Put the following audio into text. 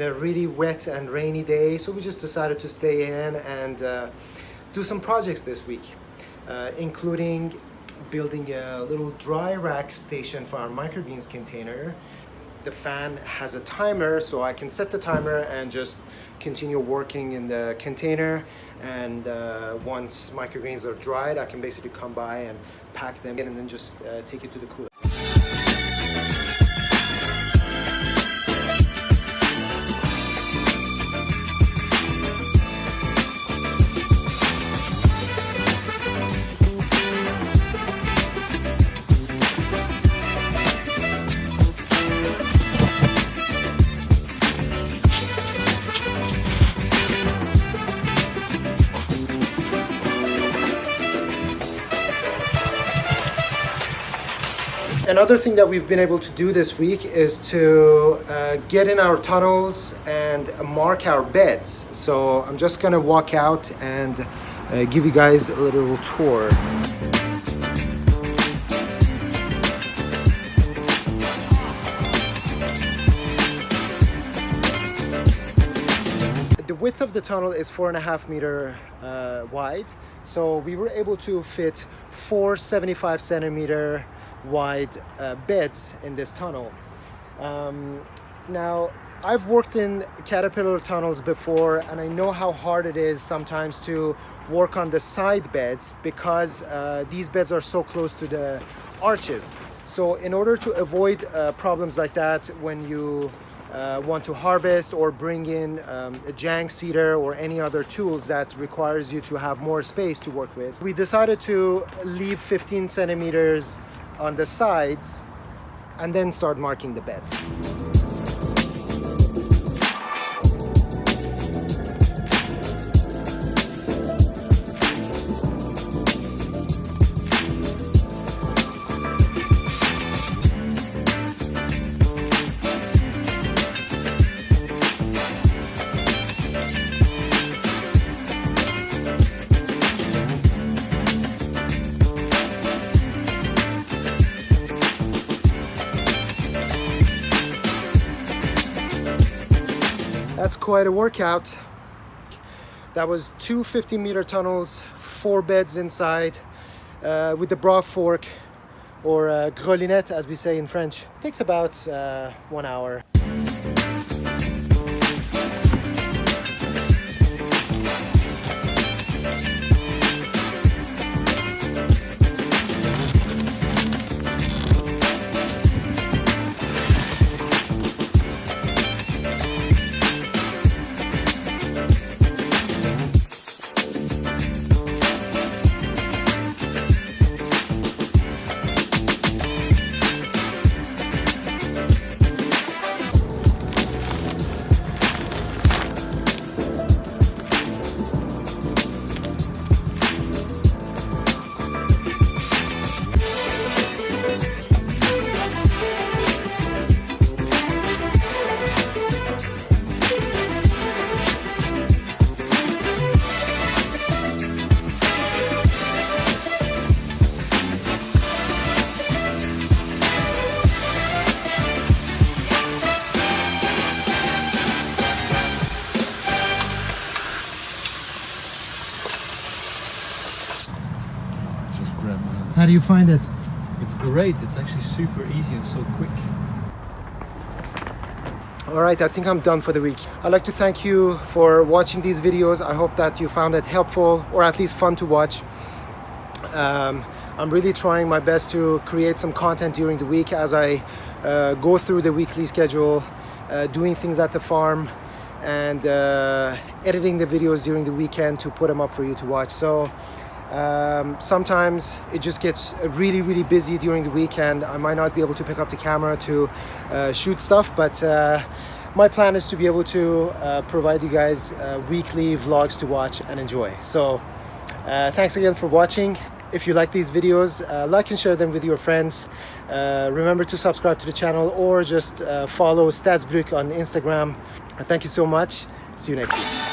been a really wet and rainy day, so we just decided to stay in and do some projects this week, including building a little dry rack station for our microgreens container. The fan has a timer, so I can set the timer and just continue working in the container, and once microgreens are dried, I can basically come by and pack them in and then just take it to the cooler. Another thing that we've been able to do this week is to get in our tunnels and mark our beds. So I'm just gonna walk out and give you guys a little tour. The width of the tunnel is 4.5 meters wide. So we were able to fit 4 75-centimeter wide beds in this tunnel. Now, I've worked in caterpillar tunnels before, and I know how hard it is sometimes to work on the side beds because these beds are so close to the arches. So in order to avoid problems like that when you want to harvest or bring in a jank seeder or any other tools that requires you to have more space to work with, we decided to leave 15 centimeters on the sides and then start marking the beds. That's quite a workout. That was 2 50-meter tunnels, 4 beds inside, with the bras fork, or grelinette as we say in French. It takes about 1 hour. How do you find it? It's great. It's actually super easy and so quick. All right, I think I'm done for the week. I'd like to thank you for watching these videos. I hope that you found it helpful or at least fun to watch. I'm really trying my best to create some content during the week as I go through the weekly schedule, doing things at the farm, and editing the videos during the weekend to put them up for you to watch. So sometimes it just gets really busy during the weekend. I might not be able to pick up the camera to shoot stuff, but my plan is to be able to provide you guys weekly vlogs to watch and enjoy. So thanks again for watching. If you like these videos, like and share them with your friends. Remember to subscribe to the channel or just follow Stadsbruk on Instagram. Thank you so much. See you next week.